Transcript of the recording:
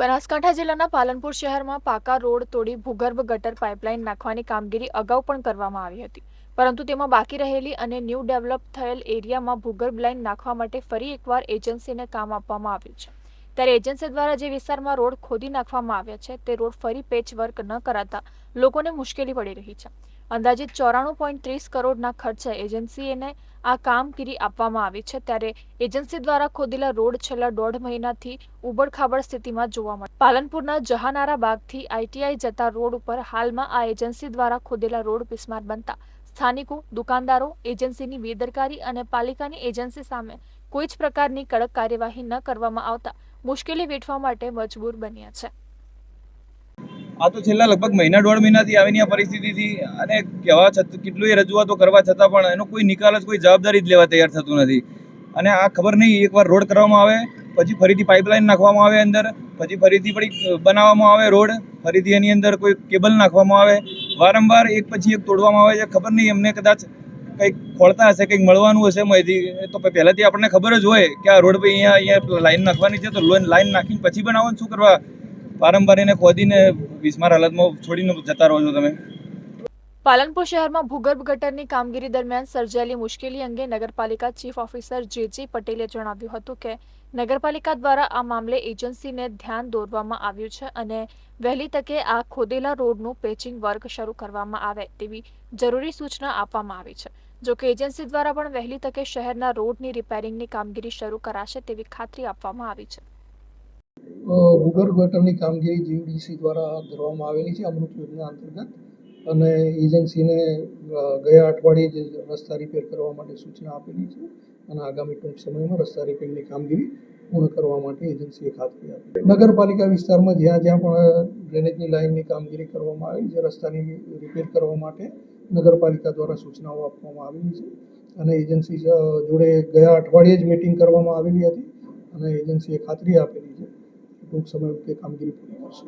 બનાસકાંઠા જિલ્લાના પાલનપુર શહેરમાં પાકા રોડ તોડી ભૂગર્ભ ગટર પાઇપલાઇન નાખવાની કામગીરી અગાઉ પણ કરવામાં આવી હતી, પરંતુ તેમાં બાકી રહેલી અને ન્યૂ ડેવલપ થયેલ એરિયામાં ભૂગર્ભ લાઇન નાખવા માટે ફરી એકવાર એજન્સીને કામ આપવામાં આવ્યું છે। ત્યારે એજન્સી દ્વારા જે વિસ્તારમાં રોડ ખોદી નાખવામાં આવ્યા છે તે રોડ ફરી પેચવર્ક ન કરાતા લોકોને મુશ્કેલી પડી રહી છે। અંદાજિત 94.30 કરોડના ખર્ચે એજન્સીને આ કામગીરી આપવામાં આવી છે। ત્યારે એજન્સી દ્વારા ખોદેલા રોડ છેલ્લા 1.5 મહિનાથી ઉબડખાબડ સ્થિતિમાં જોવા મળે। પાલનપુરના જહાનારા બાગથી આઈટીઆઈ જતા રોડ ઉપર હાલમાં આ એજન્સી દ્વારા ખોદેલા રોડ બિસ્માર બનતા સ્થાનિકો, દુકાનદારો એજન્સીની બેદરકારી અને પાલિકાની એજન્સી સામે કોઈ જ પ્રકારની કડક કાર્યવાહી ન કરવામાં આવતા મુશ્કેલી વેઠવા માટે મજબૂર બન્યા છે। આ તો છેલ્લા લગભગ મહિના 1.5 મહિનાથી આવીની આ પરિસ્થિતિથી અને કહેવા છતાં કેટલીય રજૂઆતો કરવા છતાં પણ એનો કોઈ નિકાલ જ, કોઈ જવાબદારી જ લેવા તૈયાર થતું નથી। અને આ ખબર નહીં, એકવાર રોડ કરવામાં આવે પછી ફરીથી પાઇપલાઇન નાખવામાં આવે અંદર, પછી ફરીથી બનાવવામાં આવે રોડ, ફરીથી એની અંદર કોઈ કેબલ નાખવામાં આવે, વારંવાર એક પછી એક તોડવામાં આવે છે। ખબર નહીં, એમને કદાચ કંઈક ખોળતા હશે, કંઈક મળવાનું હશે માહિતી, તો પહેલાંથી આપણને ખબર જ હોય કે આ રોડ પર અહીંયા લાઈન નાખવાની છે, તો લાઈન નાખીને પછી બનાવવાનું શું કરવા? વારંવાર એને ખોદીને બિસ્માર હાલતમાં છોડીને જતા રહો છો તમે। પાલનપુર શહેરમાં ભૂગર્ભ ગટરની કામગીરી દરમિયાન સર્જાયેલી મુશ્કેલી અંગે નગરપાલિકા ચીફ ઓફિસર જે પટેલે જણાવ્યું હતું કે નગરપાલિકા દ્વારા આ મામલે એજન્સીને ધ્યાન દોરવામાં આવ્યું છે અને વહેલી તકે આ ખોદેલા રોડનું પેચિંગ વર્ક શરૂ કરવામાં આવે તેવી જરૂરી સૂચના આપવામાં આવી છે। જોકે એજન્સી દ્વારા પણ વહેલી તકે શહેરના રોડની રિપેરિંગની કામગીરી શરૂ કરાશે તેવી ખાતરી આપવામાં આવી છે। ભૂગર્ભ ગટરની કામગીરી જીવીડીસી દ્વારા હાથ ધરવામાં આવેલી છે અમૃત યોજના અંતર્ગત, અને એજન્સીને ગયા અઠવાડિયે જ રસ્તા રિપેર કરવા માટે સૂચના આપેલી છે અને આગામી ટૂંક સમયમાં રસ્તા રિપેરની કામગીરી પૂર્ણ કરવા માટે એજન્સીએ ખાતરી આપી। નગરપાલિકા વિસ્તારમાં જ્યાં જ્યાં પણ ડ્રેનેજની લાઇનની કામગીરી કરવામાં આવેલી છે, રસ્તાની રિપેર કરવા માટે નગરપાલિકા દ્વારા સૂચનાઓ આપવામાં આવેલી છે અને એજન્સી જોડે ગયા અઠવાડિયે જ મિટિંગ કરવામાં આવેલી હતી અને એજન્સીએ ખાતરી આપેલી છે ટૂંક સમય તે કામગીરી પૂરી કરશે।